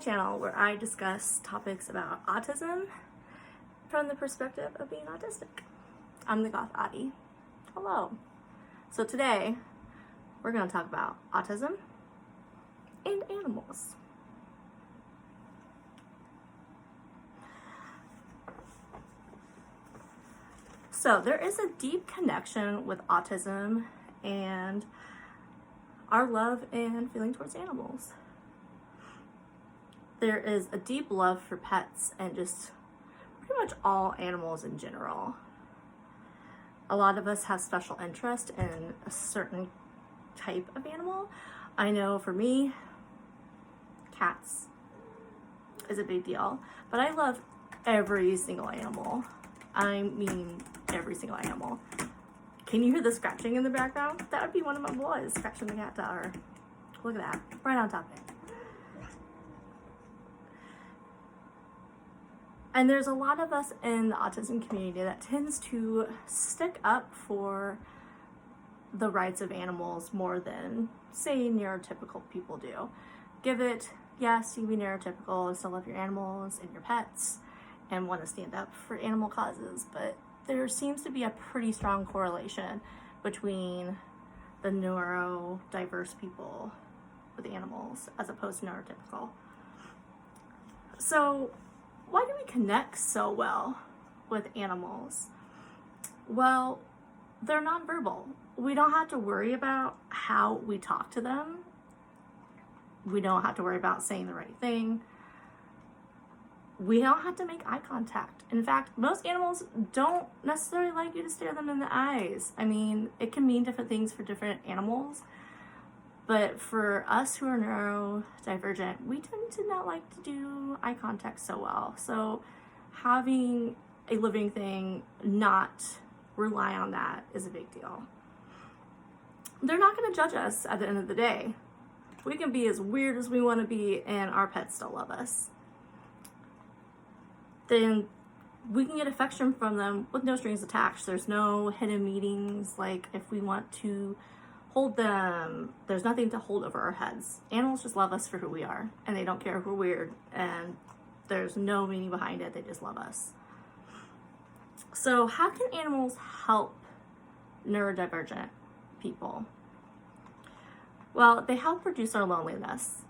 channel where I discuss topics about autism from the perspective of being autistic. I'm the Goth Audie. Hello. So today we're going to talk about autism and animals. So there is a deep connection with autism and our love and feeling towards animals. There is a deep love for pets and just pretty much all animals in general. A lot of us have special interest in a certain type of animal. I know for me, cats is a big deal, but I love every single animal. I mean, every single animal. Can you hear the scratching in the background? That would be one of my boys scratching the cat tower. Look at that, right on top of it. And there's a lot of us in the autism community that tends to stick up for the rights of animals more than, say, neurotypical people do. Yes, you be neurotypical and still love your animals and your pets and want to stand up for animal causes, but there seems to be a pretty strong correlation between the neurodiverse people with animals as opposed to neurotypical. So why do we connect so well with animals? Well, they're nonverbal. We don't have to worry about how we talk to them. We don't have to worry about saying the right thing. We don't have to make eye contact. In fact, most animals don't necessarily like you to stare them in the eyes. I mean, it can mean different things for different animals. But for us who are neurodivergent, we tend to not like to do eye contact so well. So having a living thing not rely on that is a big deal. They're not going to judge us at the end of the day. We can be as weird as we want to be and our pets still love us. Then we can get affection from them with no strings attached. There's no hidden meanings, like if we want to hold them, there's nothing to hold over our heads. Animals just love us for who we are, and they don't care if we're weird, and there's no meaning behind it. They just love us. So how can animals help neurodivergent people? Well, they help reduce our loneliness.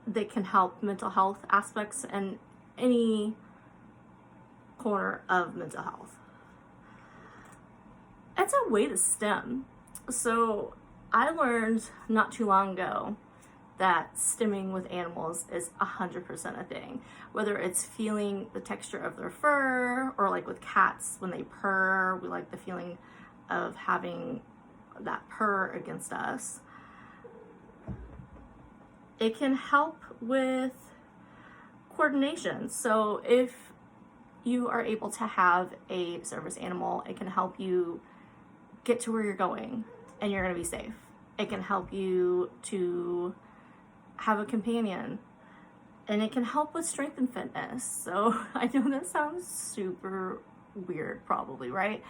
They can help mental health aspects and any corner of mental health. It's a way to stim. So I learned not too long ago that stimming with animals is 100% a thing. Whether it's feeling the texture of their fur, or like with cats, when they purr, we like the feeling of having that purr against us. It can help with coordination. So if you are able to have a service animal, it can help you get to where you're going and you're going to be safe. It can help you to have a companion, and it can help with strength and fitness. So I know that sounds super weird probably, right?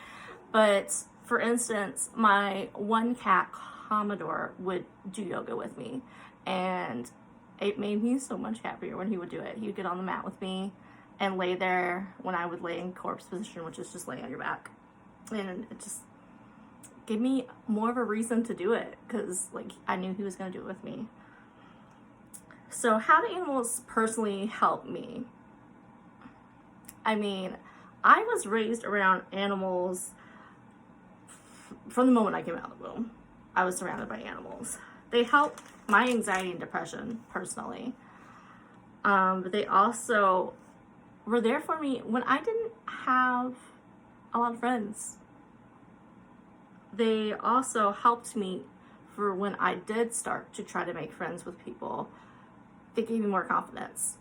But for instance, my one cat, Commodore, would do yoga with me, and it made me so much happier when he would do it. He would get on the mat with me and lay there when I would lay in corpse position, which is just laying on your back. And it just gave me more of a reason to do it, because like I knew he was going to do it with me. So how do animals personally help me? I mean, I was raised around animals from the moment I came out of the womb. I was surrounded by animals. They help my anxiety and depression personally. But they also were there for me when I didn't have a lot of friends. They also helped me for when I did start to try to make friends with people. They gave me more confidence.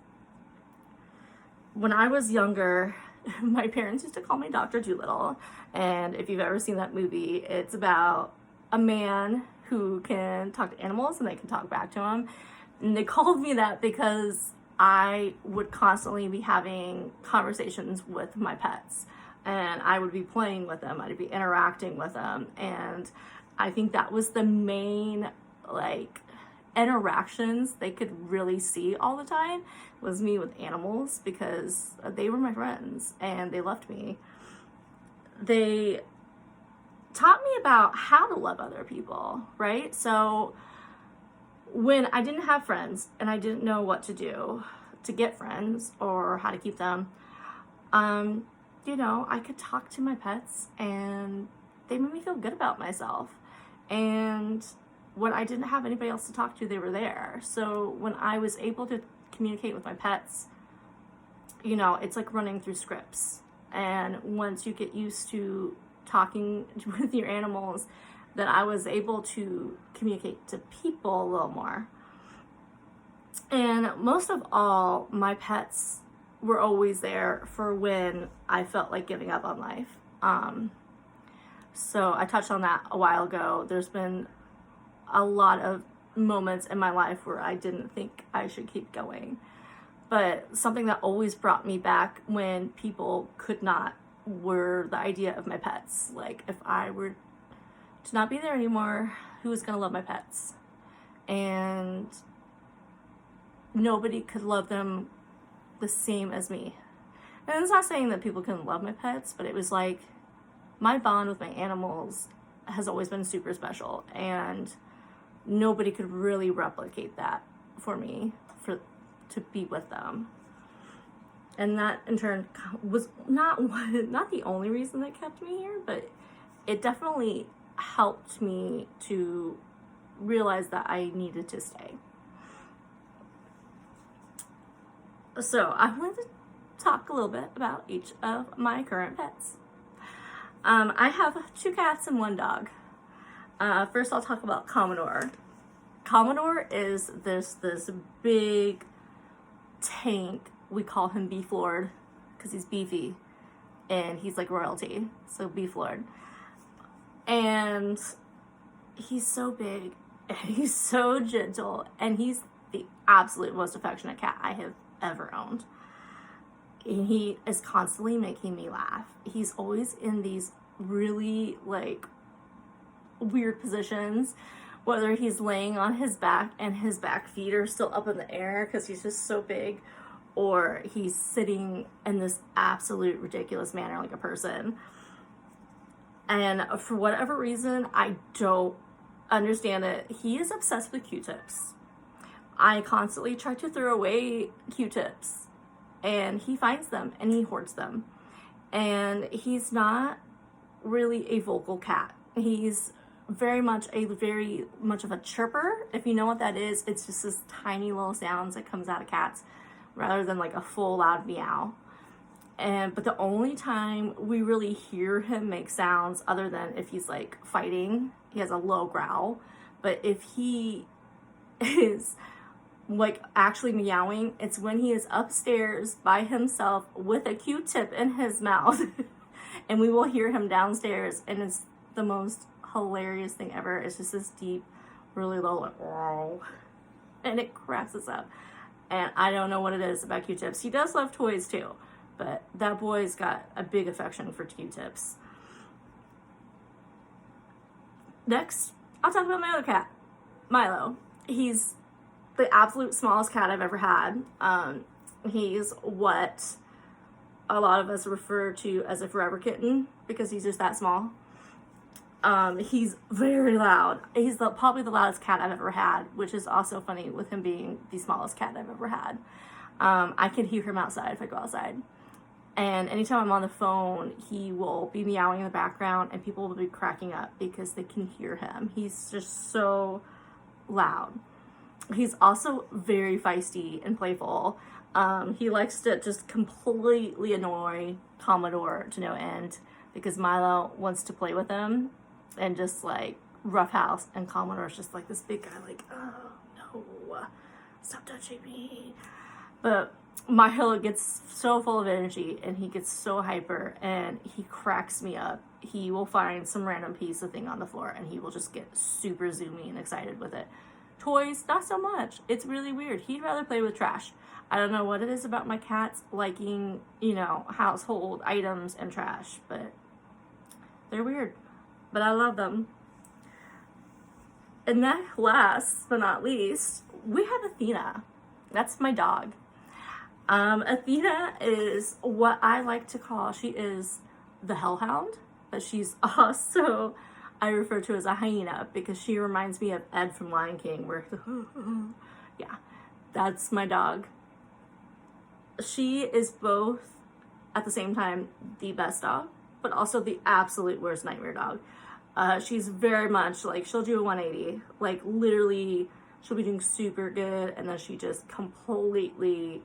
When I was younger, my parents used to call me Dr. Dolittle. And if you've ever seen that movie, it's about a man who can talk to animals and they can talk back to him. And they called me that because I would constantly be having conversations with my pets, and I would be playing with them, I'd be interacting with them, and I think that was the main interactions they could really see all the time was me with animals, because they were my friends and they left me. They taught me about how to love other people, right? So when I didn't have friends and I didn't know what to do to get friends or how to keep them, I could talk to my pets and they made me feel good about myself. And when I didn't have anybody else to talk to, they were there. So when I was able to communicate with my pets, it's like running through scripts. And once you get used to talking with your animals, then I was able to communicate to people a little more. And most of all, my pets were always there for when I felt like giving up on life. So I touched on that a while ago. There's been a lot of moments in my life where I didn't think I should keep going. But something that always brought me back when people could not were the idea of my pets. Like, if I were to not be there anymore, who was going to love my pets? And nobody could love them the same as me. And it's not saying that people couldn't love my pets, but it was like my bond with my animals has always been super special, and nobody could really replicate that for me, to be with them. And that in turn was not the only reason that kept me here, but it definitely helped me to realize that I needed to stay. So I wanted to talk a little bit about each of my current pets. I have 2 cats and 1 dog. First I'll talk about Commodore. Commodore is this big tank. We call him Beef Lord because he's beefy and he's like royalty. So Beef Lord. And he's so big and he's so gentle, and he's the absolute most affectionate cat I have ever owned. And he is constantly making me laugh. He's always in these really like weird positions, whether he's laying on his back and his back feet are still up in the air because he's just so big, or he's sitting in this absolute ridiculous manner like a person. And for whatever reason, I don't understand it, he is obsessed with Q-tips. I constantly try to throw away Q-tips, and he finds them and he hoards them. And he's not really a vocal cat. He's very much of a chirper. If you know what that is, it's just this tiny little sounds that comes out of cats rather than like a full loud meow. But the only time we really hear him make sounds, other than if he's like fighting, he has a low growl. But if he is like actually meowing, it's when he is upstairs by himself with a Q-tip in his mouth and we will hear him downstairs, and it's the most hilarious thing ever. It's just this deep, really low like, oh, and it cracks us up. And I don't know what it is about Q-tips. He does love toys too, but that boy's got a big affection for Q-tips. Next, I'll talk about my other cat, Milo. He's the absolute smallest cat I've ever had. He's what a lot of us refer to as a forever kitten because he's just that small. He's very loud. He's probably the loudest cat I've ever had, which is also funny with him being the smallest cat I've ever had. I can hear him outside if I go outside. And anytime I'm on the phone, he will be meowing in the background and people will be cracking up because they can hear him. He's just so loud. He's also very feisty and playful. He likes to just completely annoy Commodore to no end because Milo wants to play with him and just like roughhouse, and Commodore's just like this big guy like, oh no, stop touching me. But Milo gets so full of energy and he gets so hyper and he cracks me up. He will find some random piece of thing on the floor and he will just get super zoomy and excited with it. Toys, not so much. It's really weird. He'd rather play with trash. I don't know what it is about my cats liking, household items and trash, but they're weird. But I love them. And then last but not least, we have Athena. That's my dog. Athena is what I like to call, she is the hellhound, but she's also, I refer to as a hyena because she reminds me of Ed from Lion King, where, yeah, that's my dog. She is both, at the same time, the best dog, but also the absolute worst nightmare dog. She's very much like, she'll do a 180, like literally she'll be doing super good and then she just completely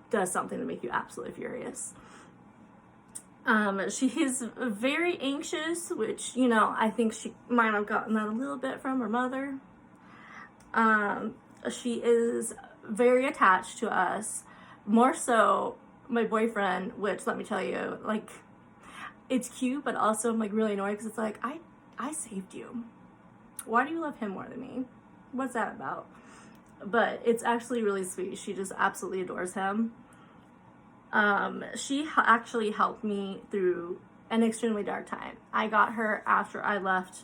does something to make you absolutely furious. She's very anxious, which, you know, I think she might have gotten that a little bit from her mother. She is very attached to us, more so my boyfriend, which, let me tell you, like, it's cute, but also I'm like really annoyed because it's like, I saved you. Why do you love him more than me? What's that about? But it's actually really sweet. She just absolutely adores him. She actually helped me through an extremely dark time. I got her after I left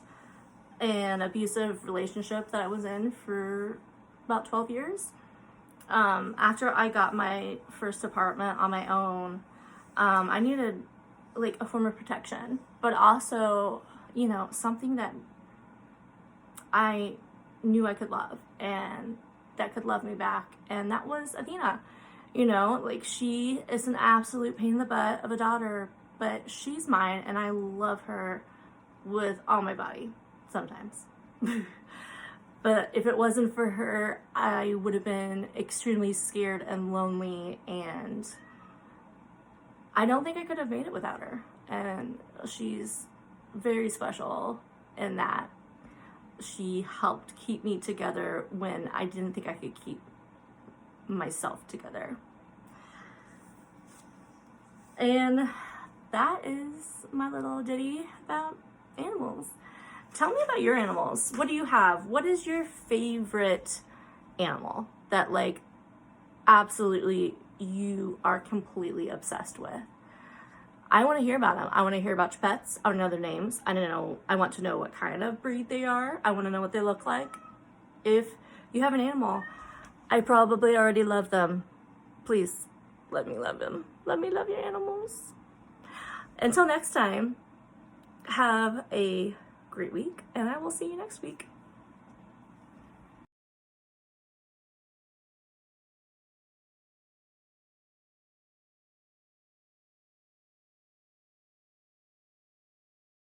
an abusive relationship that I was in for about 12 years. After I got my first apartment on my own, I needed like a form of protection, but also, you know, something that I knew I could love and that could love me back. And that was Athena. You know, like, she is an absolute pain in the butt of a daughter, but she's mine and I love her with all my body sometimes. But if it wasn't for her, I would have been extremely scared and lonely, and I don't think I could have made it without her. And she's very special in that she helped keep me together when I didn't think I could keep myself together. And that is my little ditty about animals. Tell me about your animals. What do you have? What is your favorite animal that, like, absolutely you are completely obsessed with? I want to hear about them. I want to hear about your pets. I want to know their names. I want to know what kind of breed they are. I want to know what they look like. If you have an animal, I probably already love them. Please, let me love them. Let me love your animals. Until next time, have a great week, and I will see you next week.